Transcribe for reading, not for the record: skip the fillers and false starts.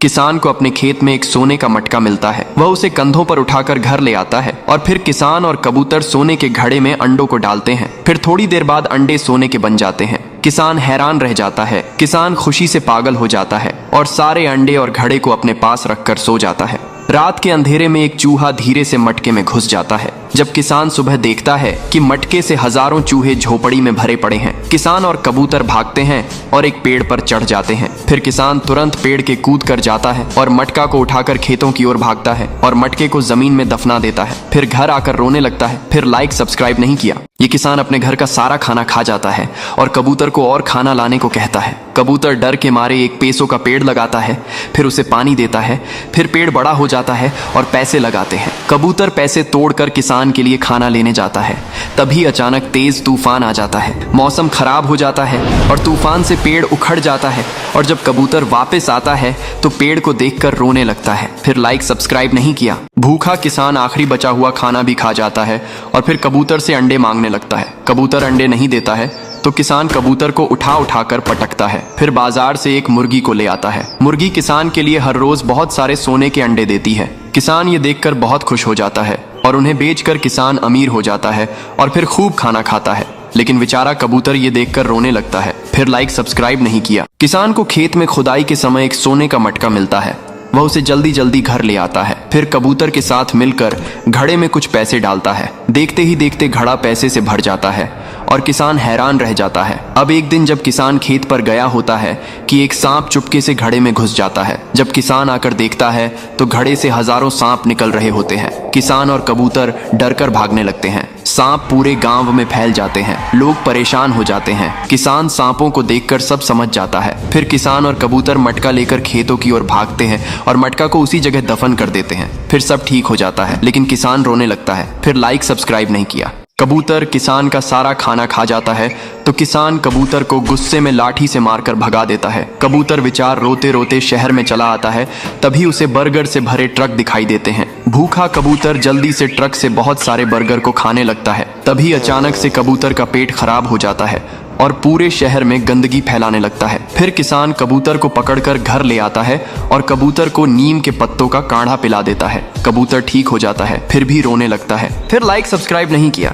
किसान को अपने खेत में एक सोने का मटका मिलता है। वह उसे कंधों पर उठाकर घर ले आता है और फिर किसान और कबूतर सोने के घड़े में अंडों को डालते हैं। फिर थोड़ी देर बाद अंडे सोने के बन जाते हैं। किसान हैरान रह जाता है। किसान खुशी से पागल हो जाता है और सारे अंडे और घड़े को अपने पास रखकर सो जाता है। रात के अंधेरे में एक चूहा धीरे से मटके में घुस जाता है। जब किसान सुबह देखता है कि मटके से हजारों चूहे झोपड़ी में भरे पड़े हैं, किसान और कबूतर भागते हैं और एक पेड़ पर चढ़ जाते हैं। फिर किसान तुरंत पेड़ के कूद कर जाता है और मटका को उठाकर खेतों की ओर भागता है और मटके को जमीन में दफना देता है। फिर घर आकर रोने लगता है। फिर लाइक सब्सक्राइब नहीं किया। ये किसान अपने घर का सारा खाना खा जाता है और कबूतर को और खाना लाने को कहता है। कबूतर डर के मारे एक पेसों का पेड़ लगाता है, फिर उसे पानी देता है। फिर पेड़ बड़ा हो जाता है और पैसे लगाते हैं। कबूतर पैसे तोड़कर किसान के लिए खाना लेने जाता है। तभी अचानक तेज तूफान आ जाता है। मौसम खराब हो जाता है और तूफान से पेड़ उखड़ जाता है। और जब कबूतर वापस आता है तो पेड़ को देखकर रोने लगता है। फिर लाइक सब्सक्राइब नहीं किया। भूखा किसान आखिरी बचा हुआ खाना भी खा जाता है और फिर कबूतर से अंडे मांगने लगता है। कबूतर अंडे नहीं देता है तो किसान कबूतर को उठा कर पटकता है। फिर बाजार से एक मुर्गी को ले आता है। मुर्गी किसान के लिए हर रोज बहुत सारे सोने के अंडे देती है। किसान ये देखकर बहुत खुश हो जाता है और उन्हें बेचकर किसान अमीर हो जाता है और फिर खूब खाना खाता है। लेकिन बेचारा कबूतर ये देखकर रोने लगता है। फिर लाइक सब्सक्राइब नहीं किया। किसान को खेत में खुदाई के समय एक सोने का मटका मिलता है। वह उसे जल्दी जल्दी घर ले आता है। फिर कबूतर के साथ मिलकर घड़े में कुछ पैसे डालता है। देखते ही देखते घड़ा पैसे से भर जाता है और किसान हैरान रह जाता है। अब एक दिन जब किसान खेत पर गया होता है कि एक सांप चुपके से घड़े में घुस जाता है। जब किसान आकर देखता है तो घड़े से हजारों सांप निकल रहे होते हैं। किसान और कबूतर डरकर भागने लगते हैं। सांप पूरे गांव में फैल जाते हैं। लोग परेशान हो जाते हैं। किसान सांपों को देखकर सब समझ जाता है। फिर किसान और कबूतर मटका लेकर खेतों की ओर भागते हैं और मटका को उसी जगह दफन कर देते हैं। फिर सब ठीक हो जाता है, लेकिन किसान रोने लगता है। फिर लाइक सब्सक्राइब नहीं किया। कबूतर किसान का सारा खाना खा जाता है तो किसान कबूतर को गुस्से में लाठी से मारकर भगा देता है। कबूतर बेचारा रोते रोते शहर में चला आता है। तभी उसे बर्गर से भरे ट्रक दिखाई देते हैं। भूखा कबूतर जल्दी से ट्रक से बहुत सारे बर्गर को खाने लगता है। तभी अचानक से कबूतर का पेट खराब हो जाता है और पूरे शहर में गंदगी फैलाने लगता है। फिर किसान कबूतर को पकड़कर घर ले आता है और कबूतर को नीम के पत्तों का काढ़ा पिला देता है। कबूतर ठीक हो जाता है, फिर भी रोने लगता है। फिर लाइक सब्सक्राइब नहीं किया।